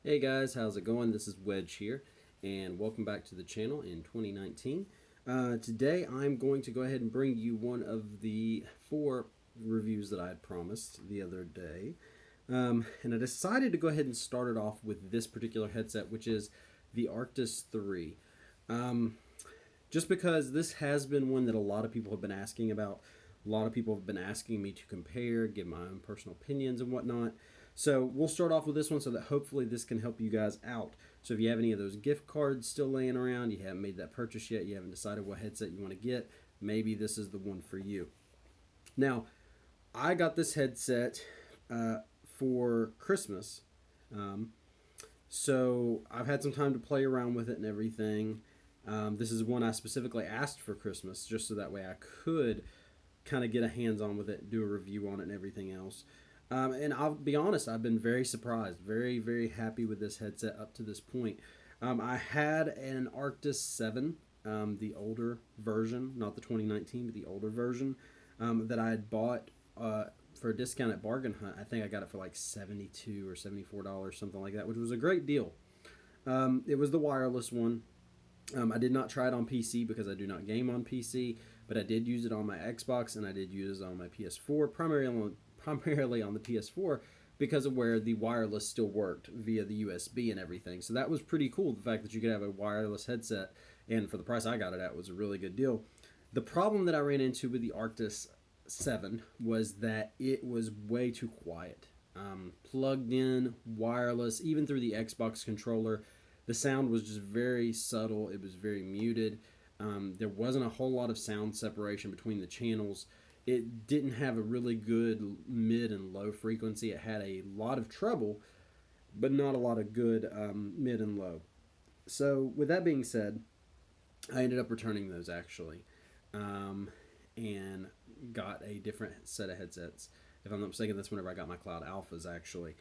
Hey guys, how's it going? This is Wedge here, and welcome back to the channel in 2019. Today I'm going to go ahead and bring you one of the 4 reviews that I had promised the other day. And I decided to go ahead and start it off with this particular headset, which is the Arctis 3. Just because this has been one that a lot of people have been asking about. A lot of people have been asking me to compare, give my own personal opinions and whatnot. So we'll start off with this one so that hopefully this can help you guys out. So if you have any of those gift cards still laying around, you haven't made that purchase yet, you haven't decided what headset you want to get, maybe this is the one for you. Now, I got this headset for Christmas. So I've had some time to play around with it and everything. This is one I specifically asked for Christmas, just so that way I could kind of get a hands-on with it, do a review on it and everything else. And I'll be honest, I've been very surprised, very, very happy with this headset up to this point. I had an Arctis 7, the older version, not the 2019, but the older version, that I had bought for a discount at Bargain Hunt. I think I got it for like $72 or $74, something like that, which was a great deal. It was the wireless one. I did not try it on PC because I do not game on PC, but I did use it on my Xbox and I did use it on my PS4, primarily on the PS4 because of where the wireless still worked via the USB and everything. So that was pretty cool, the fact that you could have a wireless headset, and for the price I got it at was a really good deal. The problem that I ran into with the Arctis 7 was that it was way too quiet. Plugged in, wireless, even through the Xbox controller, the sound was just very subtle. It was very muted. There wasn't a whole lot of sound separation between the channels. It didn't have a really good mid and low frequency. It had a lot of treble, but not a lot of good mid and low. So with that being said, I ended up returning those actually, and got a different set of headsets. If I'm not mistaken, that's whenever I got my Cloud Alphas actually.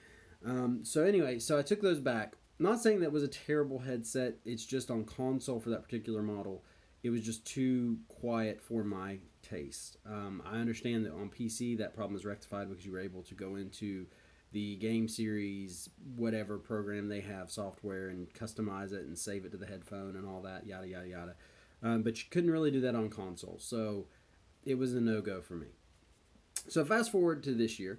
So anyway, so I took those back. I'm not saying that was a terrible headset. It's just on console for that particular model, it was just too quiet for my taste. I understand that on PC that problem is rectified because you were able to go into the game series, whatever program they have, software, and customize it and save it to the headphone and all that, yada, yada, yada. But you couldn't really do that on console, so it was a no-go for me. So fast forward to this year,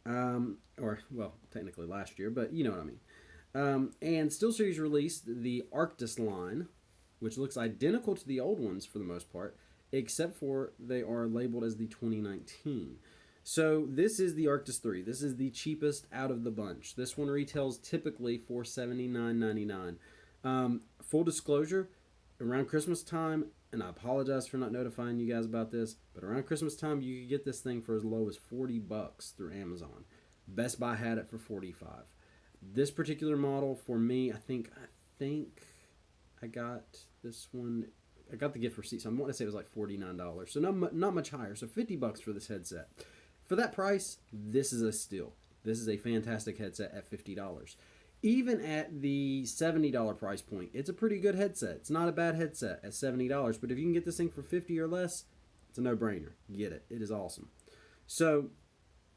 or, well, technically last year, but you know what I mean. And Steelseries released the Arctis line, which looks identical to the old ones for the most part, except for they are labeled as the 2019. So this is the Arctis 3. This is the cheapest out of the bunch. This one retails typically for $79.99. Full disclosure, around Christmas time, and I apologize for not notifying you guys about this, but around Christmas time you could get this thing for as low as $40 through Amazon. Best Buy had it for $45. This particular model for me, I think I got this one. I got the gift receipt, so I want to say it was like $49. So not much higher. So $50 for this headset. For that price, this is a steal. This is a fantastic headset at $50. Even at the $70 price point, it's a pretty good headset. It's not a bad headset at $70, but if you can get this thing for $50 or less, it's a no-brainer. Get it. It is awesome. So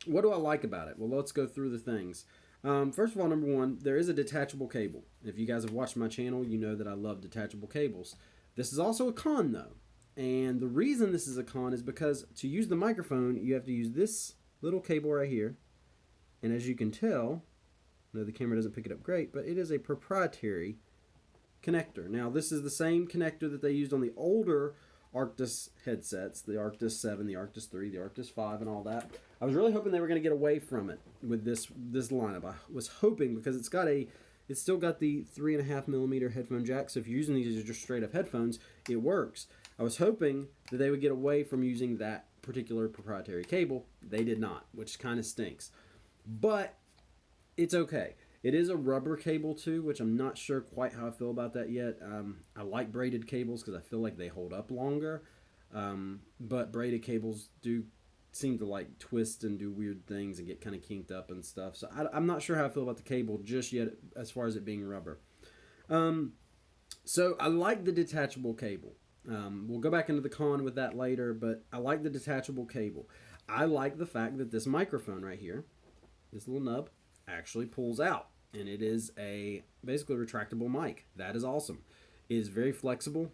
what do I like about it? Well, let's go through the things. First of all, number one, there is a detachable cable. If you guys have watched my channel, you know that I love detachable cables. This is also a con, though. And the reason this is a con is because to use the microphone, you have to use this little cable right here. And as you can tell, I know the camera doesn't pick it up great, but it is a proprietary connector. Now, this is the same connector that they used on the older Arctis headsets, the Arctis 7, the Arctis 3, the Arctis 5, and all that. I was really hoping they were going to get away from it with this lineup. I was hoping because it's still got the 3.5mm headphone jack, so if you're using these as just straight up headphones, it works. I was hoping that they would get away from using that particular proprietary cable. They did not, which kind of stinks. But it's okay. It is a rubber cable too, which I'm not sure quite how I feel about that yet. I like braided cables because I feel like they hold up longer. But braided cables do seem to like twist and do weird things and get kind of kinked up and stuff. So I'm not sure how I feel about the cable just yet as far as it being rubber. So I like the detachable cable. We'll go back into the con with that later, but I like the detachable cable. I like the fact that this microphone right here, this little nub, actually pulls out. and it is a basically retractable mic. That is awesome. It is very flexible.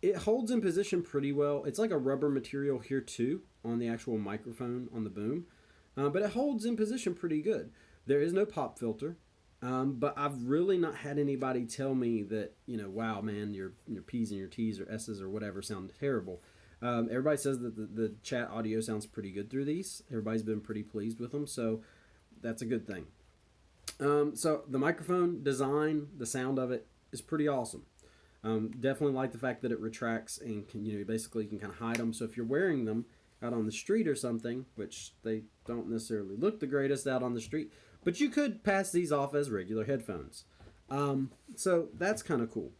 It holds in position pretty well. It's like a rubber material here too on the actual microphone on the boom, but it holds in position pretty good. There is no pop filter, but I've really not had anybody tell me that, wow, man, your P's and your T's or S's or whatever sound terrible. Everybody says that the chat audio sounds pretty good through these. Everybody's been pretty pleased with them, so that's a good thing. So the microphone design, the sound of it is pretty awesome. Definitely like the fact that it retracts and can, basically you can kind of hide them. So if you're wearing them out on the street or something, which they don't necessarily look the greatest out on the street, but you could pass these off as regular headphones. So that's kind of cool.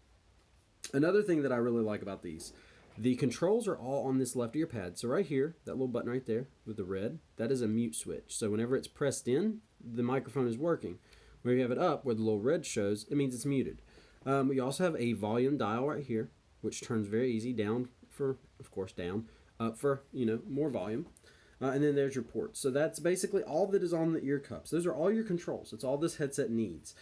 Another thing that I really like about these, the controls are all on this left ear pad. So right here, that little button right there with the red, that is a mute switch. So whenever it's pressed in, the microphone is working. Where you have it up, where the little red shows, it means it's muted. You also have a volume dial right here, which turns very easy, down for, of course, down, up for, more volume. And then there's your ports. So that's basically all that is on the ear cups. Those are all your controls. It's all this headset needs,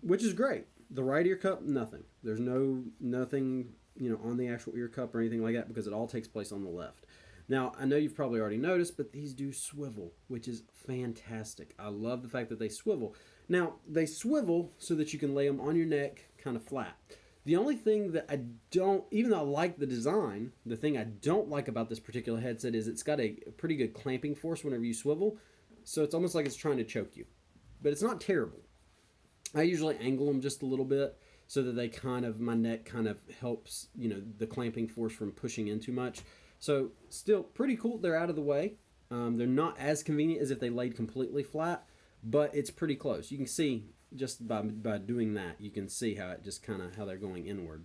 which is great. The right ear cup, nothing. There's nothing, on the actual ear cup or anything like that, because it all takes place on the left. Now, I know you've probably already noticed, but these do swivel, which is fantastic. I love the fact that they swivel. Now, they swivel so that you can lay them on your neck kind of flat. The only thing that I don't, even though I like the design, the thing I don't like about this particular headset is it's got a pretty good clamping force whenever you swivel. So it's almost like it's trying to choke you. But it's not terrible. I usually angle them just a little bit so that they my neck kind of helps, the clamping force from pushing in too much. So still pretty cool. They're out of the way. They're not as convenient as if they laid completely flat, but it's pretty close. You can see just by doing that, you can see how it just how they're going inward,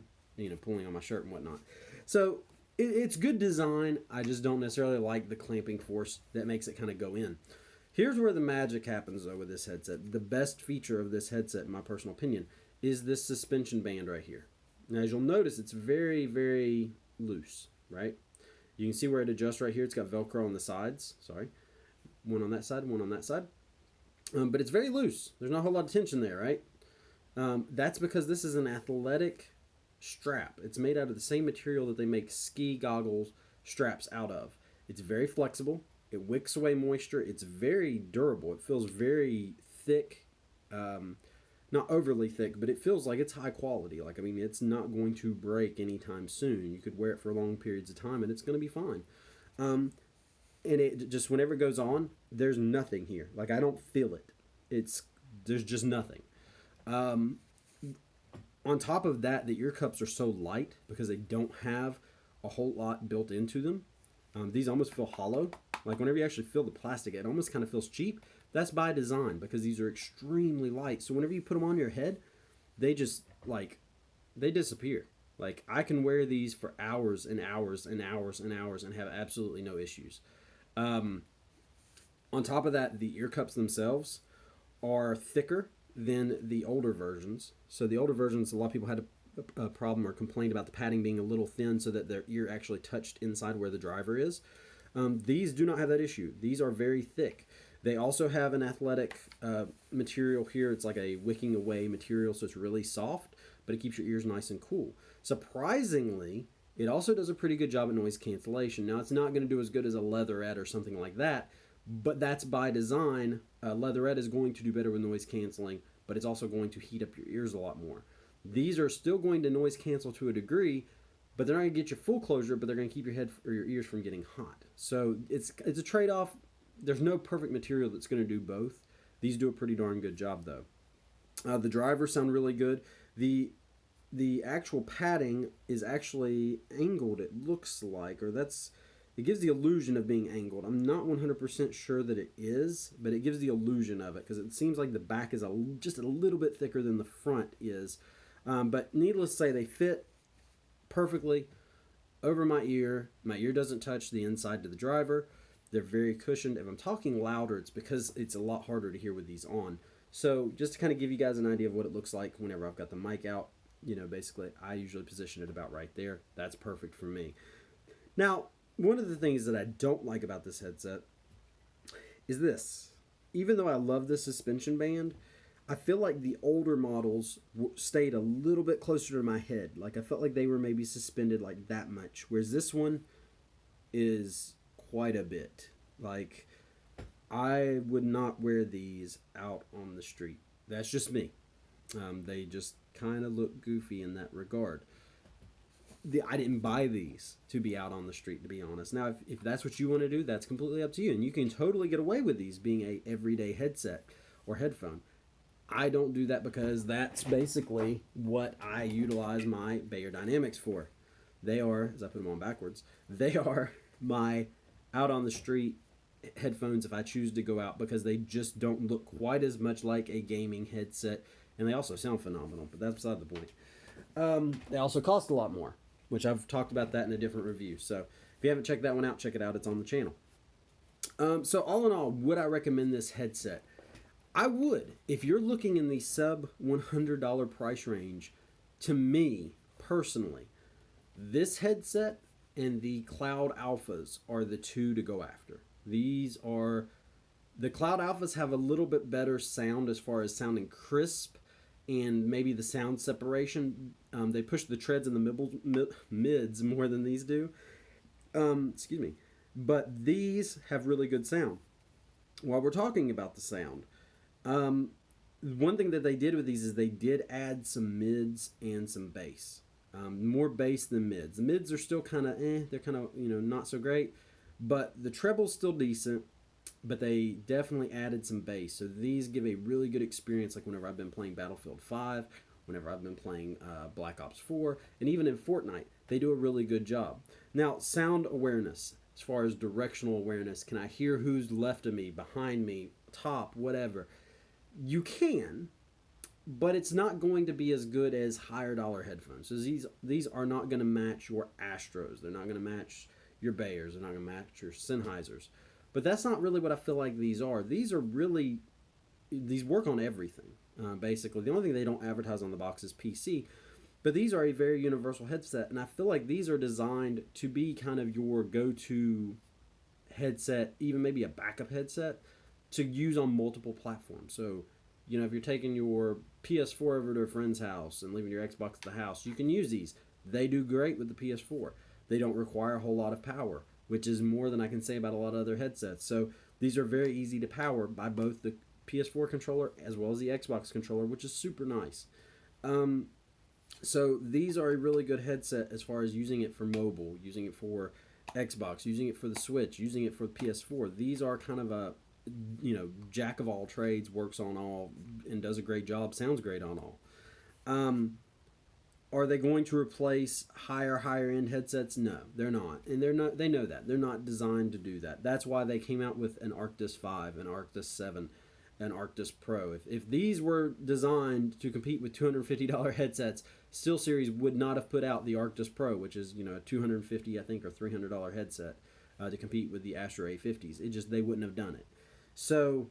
pulling on my shirt and whatnot. So it's good design. I just don't necessarily like the clamping force that makes it kind of go in. Here's where the magic happens though with this headset. The best feature of this headset, in my personal opinion, is this suspension band right here. Now, as you'll notice, it's very, very loose, right? You can see where it adjusts right here. It's got Velcro on the sides. Sorry. One on that side, one on that side. But it's very loose. There's not a whole lot of tension there, right? That's because this is an athletic strap. It's made out of the same material that they make ski goggles straps out of. It's very flexible. It wicks away moisture. It's very durable. It feels very thick. Not overly thick, but it feels like it's high quality. It's not going to break anytime soon. You could wear it for long periods of time and it's going to be fine. And it just, whenever it goes on, there's nothing here. I don't feel it. There's just nothing. On top of that, the ear cups are so light because they don't have a whole lot built into them. These almost feel hollow. Whenever you actually feel the plastic, it almost kind of feels cheap. That's by design because these are extremely light. So whenever you put them on your head, they just, they disappear. I can wear these for hours and hours and hours and hours and have absolutely no issues. On top of that, the ear cups themselves are thicker than the older versions. So the older versions, a lot of people had a problem or complained about the padding being a little thin so that their ear actually touched inside where the driver is. These do not have that issue. These are very thick. They also have an athletic material here. It's like a wicking away material, so it's really soft, but it keeps your ears nice and cool. Surprisingly, it also does a pretty good job at noise cancellation. Now, it's not going to do as good as a leatherette or something like that, but that's by design. Leatherette is going to do better with noise canceling, but it's also going to heat up your ears a lot more. These are still going to noise cancel to a degree, but they're not going to get you full closure, but they're going to keep your head or your ears from getting hot. So it's a trade-off. There's no perfect material that's going to do both. These do a pretty darn good job, though. The drivers sound really good. The actual padding is actually angled, it looks like, it gives the illusion of being angled. I'm not 100% sure that it is, but it gives the illusion of it because it seems like the back is just a little bit thicker than the front is. But needless to say, they fit perfectly over my ear. My ear doesn't touch the inside to the driver. They're very cushioned. If I'm talking louder, it's because it's a lot harder to hear with these on. So just to kind of give you guys an idea of what it looks like whenever I've got the mic out, basically I usually position it about right there. That's perfect for me. Now, one of the things that I don't like about this headset is this. even though I love the suspension band, I feel like the older models stayed a little bit closer to my head. Like I felt like they were maybe suspended like that much, whereas this one is quite a bit. Like I would not wear these out on the street. That's just me. They just kind of look goofy in that regard. I didn't buy these to be out on the street, to be honest. Now, if that's what you want to do, that's completely up to you, and you can totally get away with these being a everyday headset or headphone. I don't do that because that's basically what I utilize my Beyerdynamics for. They are, as I put them on backwards, they are my out on the street headphones if I choose to go out, because they just don't look quite as much like a gaming headset, and they also sound phenomenal, but that's beside the point. They also cost a lot more, which I've talked about that in a different review. So if you haven't checked that one out, check it out. It's on the channel. So all in all, would I recommend this headset? I would. If you're looking in the sub $100 price range, to me personally, this headset and the Cloud Alphas are the two to go after. These are the Cloud Alphas have a little bit better sound as far as sounding crisp and maybe the sound separation. They push the treads and the mids more than these do. Excuse me. But these have really good sound. While we're talking about the sound, one thing that they did with these is they did add some mids and some bass. More bass than mids. The mids are still kind of they're kind of not so great, but the treble's still decent. But they definitely added some bass, so these give a really good experience. Like whenever I've been playing Battlefield 5, whenever I've been playing Black Ops 4, and even in Fortnite, they do a really good job. Now, sound awareness, as far as directional awareness, can I hear who's left of me, behind me, top, whatever? You can, but it's not going to be as good as higher dollar headphones. So these are not going to match your Astros. They're not going to match your Bayers. They're not going to match your Sennheisers. But that's not really what I feel like these are. These work on everything, basically. The only thing they don't advertise on the box is PC. But these are a very universal headset, and I feel like these are designed to be kind of your go-to headset, even maybe a backup headset, to use on multiple platforms. So, if you're taking your PS4 over to a friend's house and leaving your Xbox at the house, you can use these. They do great with the PS4. They don't require a whole lot of power, which is more than I can say about a lot of other headsets. So these are very easy to power by both the PS4 controller as well as the Xbox controller, which is super nice. So these are a really good headset as far as using it for mobile, using it for Xbox, using it for the Switch, using it for the PS4. These are kind of a jack of all trades, works on all, and does a great job, sounds great on all. Are they going to replace higher end headsets? No, they're not. And they're not. They know that. They're not designed to do that. That's why they came out with an Arctis 5, an Arctis 7, an Arctis Pro. If these were designed to compete with $250 headsets, Steelseries would not have put out the Arctis Pro, which is, a $250, I think, or $300 headset to compete with the Astro A50s. They wouldn't have done it. So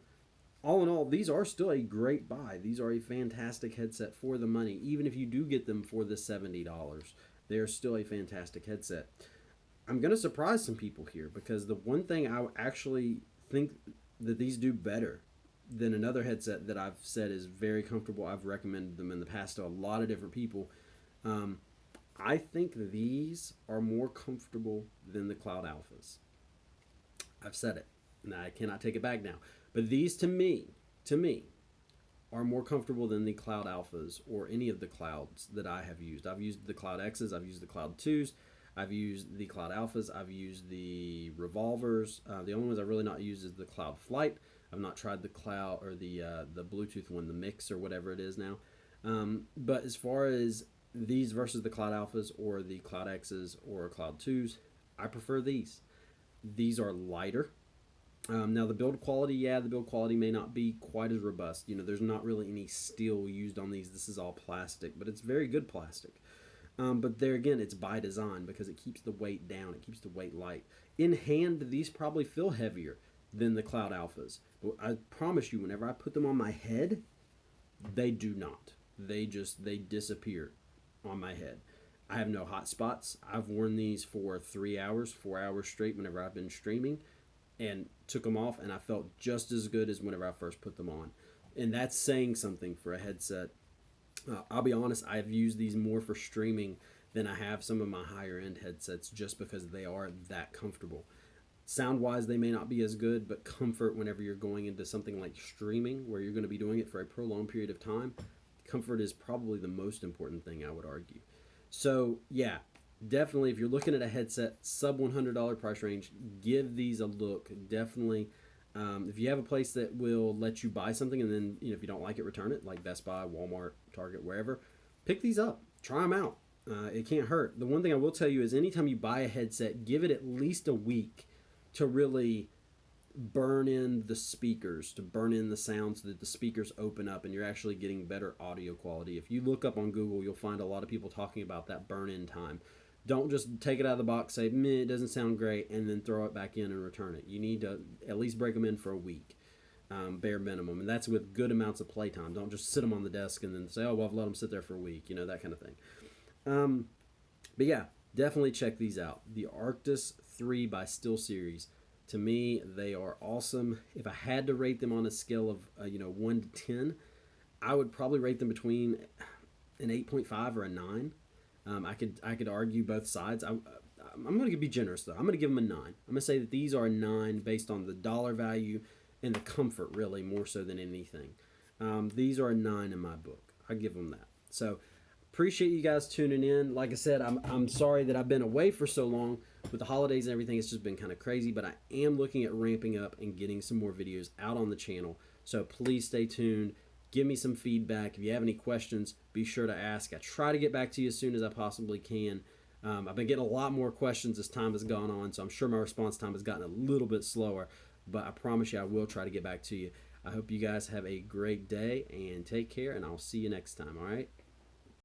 all in all, these are still a great buy. These are a fantastic headset for the money. Even if you do get them for the $70, they are still a fantastic headset. I'm going to surprise some people here, because the one thing I actually think that these do better than another headset that I've said is very comfortable, I've recommended them in the past to a lot of different people, I think these are more comfortable than the Cloud Alphas. I've said it, and I cannot take it back now. But these, to me, are more comfortable than the Cloud Alphas or any of the Clouds that I have used. I've used the Cloud X's, I've used the Cloud 2s, I've used the Cloud Alphas, I've used the Revolvers. The only ones I've really not used is the Cloud Flight. I've not tried the Cloud or the Bluetooth one, the Mix or whatever it is now. But as far as these versus the Cloud Alphas or the Cloud X's or Cloud 2s, I prefer these. These are lighter. Now the build quality, the build quality may not be quite as robust. There's not really any steel used on these. This is all plastic, but it's very good plastic. But there again, it's by design because it keeps the weight down. It keeps the weight light. In hand, these probably feel heavier than the Cloud Alphas. But I promise you, whenever I put them on my head, they do not. They disappear on my head. I have no hot spots. I've worn these for 3 hours, 4 hours straight whenever I've been streaming. and took them off, and I felt just as good as whenever I first put them on. And that's saying something for a headset. I'll be honest, I've used these more for streaming than I have some of my higher end headsets just because they are that comfortable. Sound wise, they may not be as good, but comfort whenever you're going into something like streaming where you're going to be doing it for a prolonged period of time, comfort is probably the most important thing, I would argue. So, yeah, definitely if you're looking at a headset sub $100 price range, give these a look. Definitely. If you have a place that will let you buy something and then, if you don't like it, return it, like Best Buy, Walmart, Target, wherever, pick these up. Try them out. It can't hurt. The one thing I will tell you is anytime you buy a headset, give it at least a week to really burn in the speakers, to burn in the sound so that the speakers open up and you're actually getting better audio quality. If you look up on Google, you'll find a lot of people talking about that burn in time. Don't just take it out of the box, say, meh, it doesn't sound great, and then throw it back in and return it. You need to at least break them in for a week, bare minimum. And that's with good amounts of playtime. Don't just sit them on the desk and then say, oh, well, I've let them sit there for a week, that kind of thing. But yeah, definitely check these out. The Arctis 3 by Steelseries. To me, they are awesome. If I had to rate them on a scale of 1 to 10, I would probably rate them between an 8.5 or a 9. I could argue both sides. I'm going to be generous though. I'm going to give them a 9. I'm going to say that these are a 9 based on the dollar value and the comfort, really, more so than anything. These are a 9 in my book. I give them that. So appreciate you guys tuning in. Like I said, I'm sorry that I've been away for so long with the holidays and everything. It's just been kind of crazy, but I am looking at ramping up and getting some more videos out on the channel. So please stay tuned. Give me some feedback. If you have any questions, be sure to ask. I try to get back to you as soon as I possibly can. I've been getting a lot more questions as time has gone on, so I'm sure my response time has gotten a little bit slower, but I promise you I will try to get back to you. I hope you guys have a great day and take care, and I'll see you next time, all right?